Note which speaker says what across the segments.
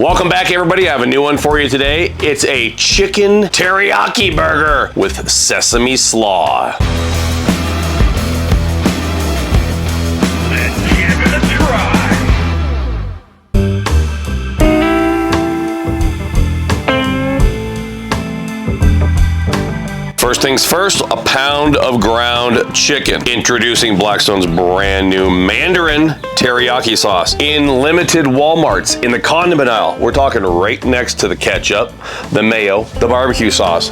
Speaker 1: Welcome back, everybody. I have a new one for you today. It's a chicken teriyaki burger with sesame slaw.
Speaker 2: Let's give it a try.
Speaker 1: First things first, a pound of ground chicken. Introducing Blackstone's brand new Mandarin Teriyaki Sauce in limited Walmarts in the condiment aisle. We're talking right next to the ketchup, the mayo, the barbecue sauce.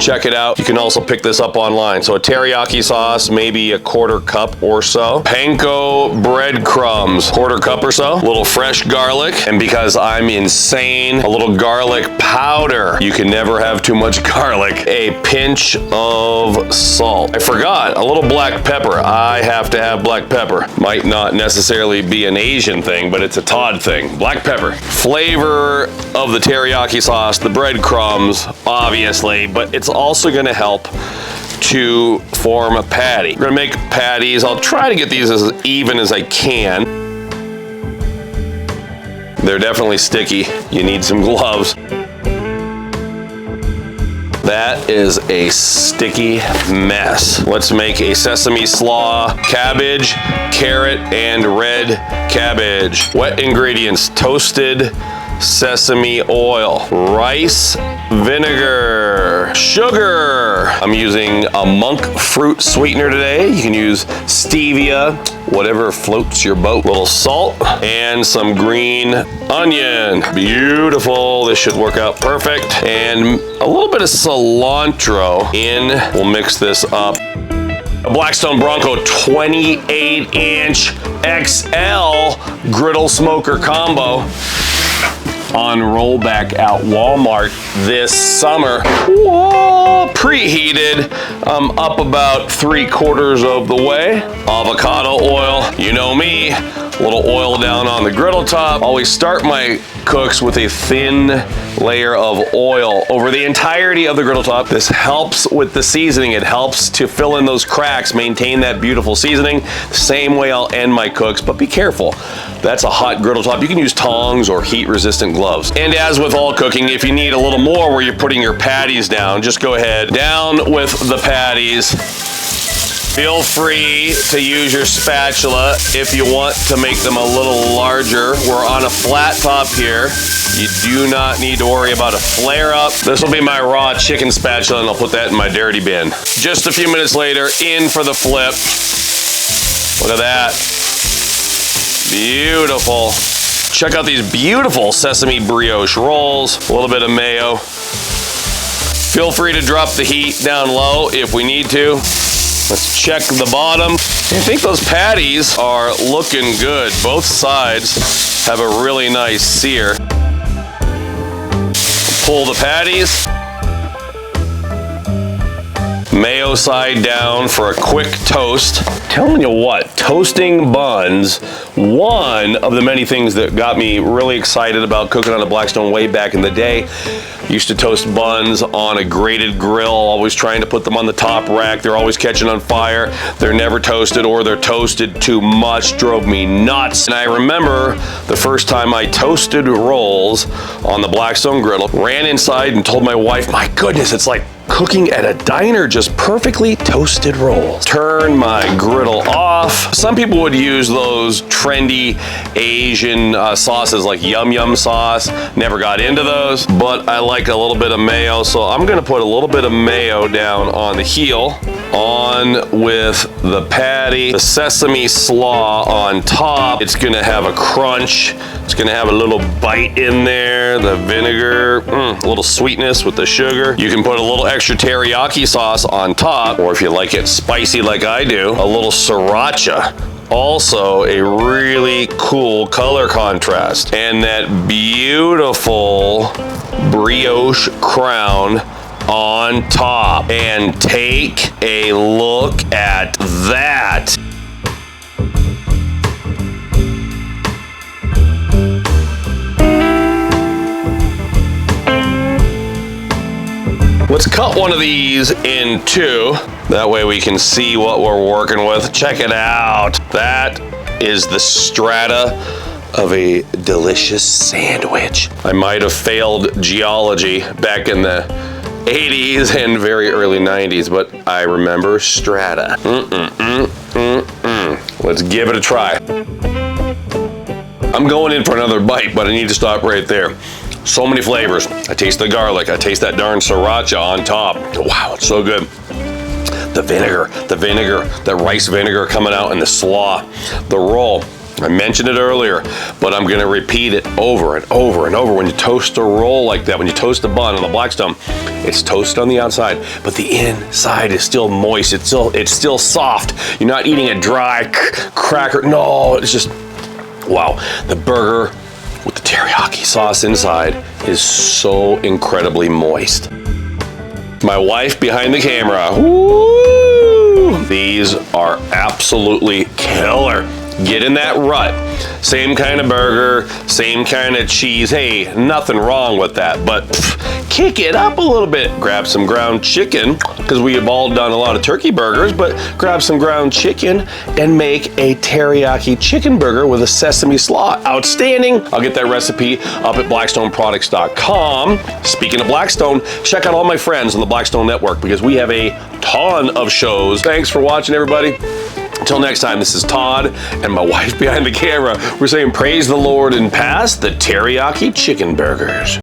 Speaker 1: Check it out. You can also pick this up online. So a teriyaki sauce, maybe a quarter cup or so. Panko breadcrumbs, quarter cup or so. A little fresh garlic. And because I'm insane, a little garlic powder. You can never have too much garlic. A pinch of salt. I forgot, a little black pepper. I have to have black pepper. Might not necessarily be an Asian thing, but it's a Todd thing. Black pepper. Flavor of the teriyaki sauce, the breadcrumbs, obviously, but it's also going to help to form a patty. We're going to make patties. I'll try to get these as even as I can. They're definitely sticky. You need some gloves. That is a sticky mess. Let's make a sesame slaw, cabbage, carrot, and red cabbage. Wet ingredients: toasted sesame oil, rice vinegar, sugar. I'm using a monk fruit sweetener today. You can use stevia, whatever floats your boat. A little salt and some green onion. Beautiful. This should work out perfect. And a little bit of cilantro in. We'll mix this up. A Blackstone Bronco 28-inch XL griddle smoker combo on rollback at Walmart this summer. Whoa, preheated. I'm up about 3/4 of the way. Avocado oil, you know me. A little oil down on the griddle top. Always start my cooks with a thin layer of oil over the entirety of the griddle top. This helps with the seasoning. It helps to fill in those cracks, maintain that beautiful seasoning. Same way I'll end my cooks, but be careful. That's a hot griddle top. You can use tongs or heat-resistant gloves. And as with all cooking, if you need a little more where you're putting your patties down, just go ahead. Down with the patties. Feel free to use your spatula if you want to make them a little larger. We're on a flat top here. You do not need to worry about a flare up. This will be my raw chicken spatula, and I'll put that in my dirty bin. Just a few minutes later, in for the flip. Look at that. Beautiful. Check out these beautiful sesame brioche rolls. A little bit of mayo. Feel free to drop the heat down low if we need to. Let's check the bottom. I think those patties are looking good. Both sides have a really nice sear. Pull the patties. Mayo side down for a quick toast. Telling you what, toasting buns, one of the many things that got me really excited about cooking on a Blackstone way back in the day. Used to toast buns on a grated grill, always trying to put them on the top rack. They're always catching on fire. They're never toasted, or they're toasted too much. Drove me nuts. And I remember the first time I toasted rolls on the Blackstone griddle, ran inside and told my wife, my goodness, it's like cooking at a diner, just perfectly toasted rolls. Turn my griddle off. Some people would use those trendy Asian sauces like yum yum sauce. Never got into those, but I like a little bit of mayo, so I'm gonna put a little bit of mayo down on the heel. On with the patty, the sesame slaw on top. It's gonna have a crunch. It's gonna have a little bite in there. The vinegar, a little sweetness with the sugar. You can put a little extra teriyaki sauce on top, or if you like it spicy like I do, a little sriracha. Also a really cool color contrast. And that beautiful brioche crown on top. And take a look at that. Let's cut one of these in two. That way we can see what we're working with. Check it out. That is the strata of a delicious sandwich. I might have failed geology back in the 80s and very early 90s, but I remember strata. Let's give it a try. I'm going in for another bite, but I need to stop right there. So many flavors. I taste the garlic. I taste that darn Sriracha on top. Wow, it's so good. The vinegar, the rice vinegar coming out in the slaw. The roll, I mentioned it earlier, but I'm gonna repeat it over and over and over. When you toast a roll like that, when you toast a bun on the Blackstone, it's toasted on the outside, but the inside is still moist. It's still soft. You're not eating a dry cracker. No, it's just, wow. The burger with the teriyaki sauce inside is so incredibly moist. My wife behind the camera. Woo! These are absolutely killer. Get in that rut. Same kind of burger, same kind of cheese. Hey, nothing wrong with that, but kick it up a little bit. Grab some ground chicken, because we have all done a lot of turkey burgers, but grab some ground chicken and make a teriyaki chicken burger with a sesame slaw. Outstanding. I'll get that recipe up at blackstoneproducts.com. Speaking of Blackstone, check out all my friends on the Blackstone Network, because we have a ton of shows. Thanks for watching, everybody. Until next time, this is Todd and my wife behind the camera. We're saying praise the Lord and pass the teriyaki chicken burgers.